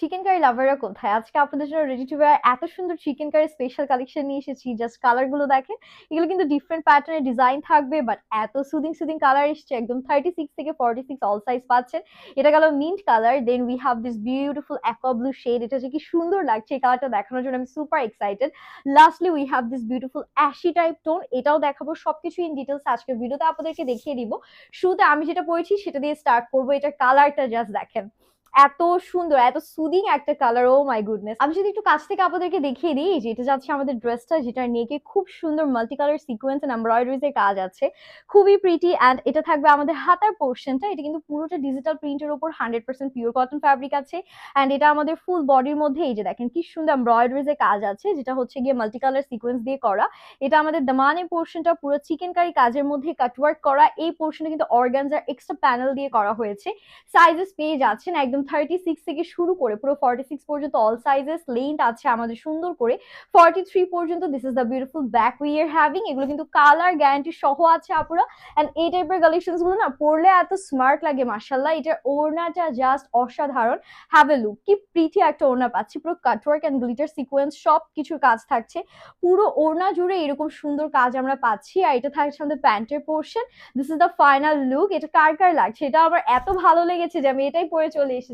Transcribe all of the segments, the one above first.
Chicken curry লাভাররা কোথায়? আজকে আপনাদের জন্য রেডি টু ওয়্যার এত সুন্দর চিকেন কারি স্পেশাল কালেকশন নিয়ে এসেছি। জাস্ট কালার গুলো দেখেন। এগুলো কিন্তু ডিফারেন্ট প্যাটার্নের ডিজাইন থাকবে, বাট এত সুদিং সুদিং কালার এসছে, একদম 36 থেকে 46 অল সাইজ পাচ্ছেন। এটা গেল mint colour. Then we have this beautiful aqua blue shade. এটা যে কি সুন্দর লাগছে এই কালারটা দেখানোর জন্য আমি super excited. Lastly we have this beautiful ashy type tone. এটাও দেখাবো, সবকিছু ইন ডিটেলস আজকের ভিডিওতে আপনাদেরকে দেখিয়ে দিব। শুরুতে আমি যেটা পরেছি সেটা দিয়ে স্টার্ট করবো। এটার কালারটা জাস্ট দেখেন, এত সুন্দর, এত সুদিং একটা কালার। ও মাই গুডনেস, আমি যদি একটু কাছ থেকে আপনাদেরকে দেখিয়ে দিই যে এটা যাচ্ছে আমাদের ড্রেসটা, যেটার নেকে খুব সুন্দর multi colour sequence and embroideries এর কাজ আছে, খুবই প্রিটি। অ্যান্ড এটা থাকবে আমাদের হাতার পোর্শনটা, এটা কিন্তু পুরোটা ডিজিটাল প্রিন্টের উপর 100% পিওর কটন ফ্যাব্রিক আছে। অ্যান্ড এটা আমাদের ফুল বডির মধ্যে এই যে দেখেন কি সুন্দর এমব্রয়ডারিজ এর কাজ আছে, যেটা হচ্ছে গিয়ে মাল্টি কালার সিকোয়েন্স দিয়ে করা। এটা আমাদের দামানের পোর্শনটা পুরো চিকেন কারি কাজের মধ্যে কাটওয়ার্ক করা। এই পোর্শনে কিন্তু অর্গানজার এক্সট্রা প্যানেল দিয়ে করা হয়েছে। সাইজেস পেয়ে যাচ্ছেন একদম 36 থেকে শুরু করে পুরো 46 পর্যন্ত অল সাইজেস। লেন্থ আছে আমাদের সুন্দর করে 43 পর্যন্ত। This is the beautiful back we are having. এগুলো কিন্তু কালার গ্যারান্টি সহ আছে আপুরা। এন্ড এই টাইপের কালেকশনস গুলো না পরলে এত স্মার্ট লাগে মাশাআল্লাহ। এটার ওড়নাটা জাস্ট অসাধারণ। হ্যাভ এ লুক, কি প্রিটি একটা ওড়না পাচ্ছি, পুরো কাটওয়ার্ক এন্ড গ্লিটার সিকোয়েন্স সব কিছুর কাজ থাকছে। পুরো ওড়না জুড়ে এরকম সুন্দর কাজ আমরা পাচ্ছি। আর এটা থাকছে আমাদের প্যান্টের portion. This is the final look. এটা কার কার লাগছে? এটা আমার এত ভালো লেগেছে যে আমি এটাই পরে চলে এসেছি।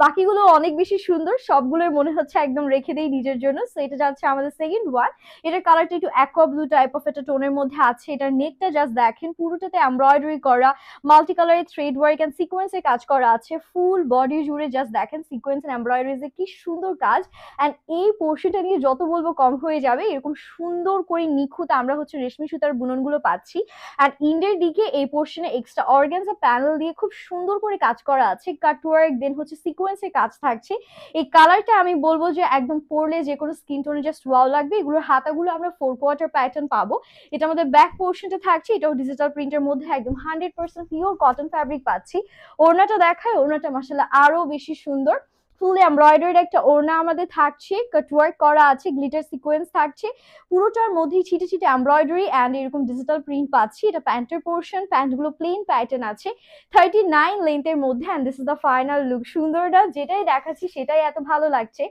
বাকিগুলো অনেক বেশি সুন্দর, সবগুলোর মনে হচ্ছে একদম রেখে দেই নিজের জন্য। সো এটা যাচ্ছে আমাদের সেকেন্ড ওয়ান। এটার কালারটা একটু অ্যাকোয়া ব্লু টাইপ অফ একটা টোনের মধ্যে আছে। এটার নেকটা জাস্ট দেখেন, পুরোটাতে এমব্রয়ডারি করা, মাল্টি কালারের থ্রেড ওয়ার্ক এন্ড সিকোয়েন্সের কাজ করা আছে। ফুল বডি জুড়ে জাস্ট দেখেন সিকোয়েন্স এন্ড এমব্রয়ডারিজে কি সুন্দর কাজ। এন্ড এই পোর্শনটা নিয়ে যত বলবো কম হয়ে যাবে। এরকম সুন্দর করে নিখুঁত আমরা হচ্ছে রেশমি সুতার বুননগুলো পাচ্ছি। আর ইন্ডের দিকে এই পোর্শনে এক্সট্রা অর্গানজা প্যানেল দিয়ে খুব সুন্দর করে কাজ করা আছে, কাটওয়ার্ক দেন হচ্ছে সিকোয়েন্সের কাজ থাকছে। এই কালারটা আমি বলবো যে একদম পরলে যে কোনো স্কিন টোনে জাস্ট ওয়াও লাগবে। এগুলোর হাতাগুলো আমরা 4 কোয়ার্টার প্যাটার্ন পাবো। এটা আমাদের ব্যাক পোর্শনটা থাকছে, এটাও ডিজিটাল প্রিন্টের মধ্যে একদম 100% পিওর কটন ফ্যাব্রিক পাচ্ছি। ওড়নাটা দেখায়, ওড়নাটা মাশাআল্লাহ আরো বেশি সুন্দর। ফুল এমব্রয়ডারিড একটা ওড়না আমাদের থাকছে, কাটওয়ার্ক করা আছে, গ্লিটার সিকোয়েন্স থাকছে। পুরোটার মধ্যেই ছিটে ছিটে এমব্রয়ডারি অ্যান্ড এরকম ডিজিটাল প্রিন্ট পাচ্ছি। এটা প্যান্টের পোর্শন, প্যান্টগুলো প্লেন প্যাটার্ন আছে, 39 লেন্থের মধ্যে। And this is the final look. সুন্দরটা যেটাই দেখাচ্ছি সেটাই এত ভালো লাগছে।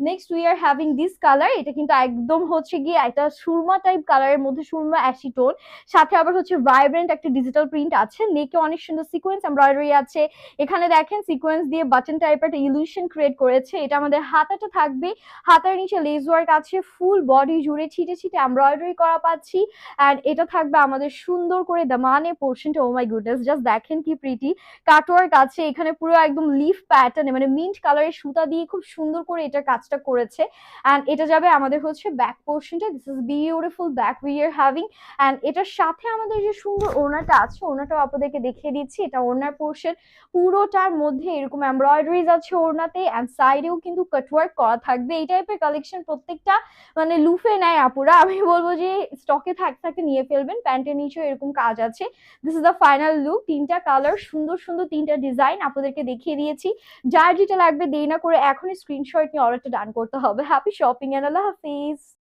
Next we are having this colour. এটা কিন্তু একদম হচ্ছে গিয়ে একটা সুরমা টাইপ কালারের মধ্যে, সুরমা অ্যাশি টোন, সাথে আবার হচ্ছে ভাইব্রেন্ট একটা ডিজিটাল প্রিন্ট আছে। নেকে অনেক সুন্দর সিকোয়েন্স এমব্রয়ডারি আছে। এখানে দেখেন সিকোয়েন্স দিয়ে বাটন টাইপের একটা ইলিউশন ক্রিয়েট করেছে। এটা আমাদের হাতাটা থাকবে, হাতার নিচে লেস ওয়ার্ক আছে, ফুল বডি জুড়ে ছিটে ছিটে এমব্রয়ডারি করা পাচ্ছি। অ্যান্ড এটা থাকবে আমাদের সুন্দর করে দামানে পোর্শনটা। ও মাই গুডনেস, জাস্ট দেখেন কি প্রিটি কাটওয়ার্ক আছে। এখানে পুরো একদম লিফ প্যাটার্নে মানে মিন্ট কালারের সুতা দিয়ে খুব সুন্দর করে এটার কাজটা করেছে। অ্যান্ড এটা যাবে আমাদের হচ্ছে ব্যাক পোর্শনটা। This is beautiful back we are having. And এটার সাথে আমাদের যে সুন্দর ওড়নাটা আছে, ওড়নাটাও আপনাদেরকে দেখিয়ে দিচ্ছি। এটা ওড়নার পোর্শন, পুরোটার মধ্যে এরকম এমব্রয়ডারিজ আছে ওড়নাতে। অ্যান্ড সাইডেও কিন্তু কাটওয়ার্ক করা থাকবে। এই টাইপের কালেকশন প্রত্যেকটা মানে লুফে নেয় আপুরা। আমি বলবো যে স্টকে থাকতে থাকতে নিয়ে ফেলবেন। প্যান্টের নিচেও এরকম কাজ আছে। This is the final look. তিনটা কালার, সুন্দর সুন্দর তিনটা ডিজাইন আপনাদেরকে দেখিয়ে দিয়েছি। যার যেটা লাগবে দেরি না করে এখনই স্ক্রিনশট নিয়ে অর্ডারটা ডান করতে হবে। হ্যাপি শপিং এন্ড আল্লাহ হাফিজ।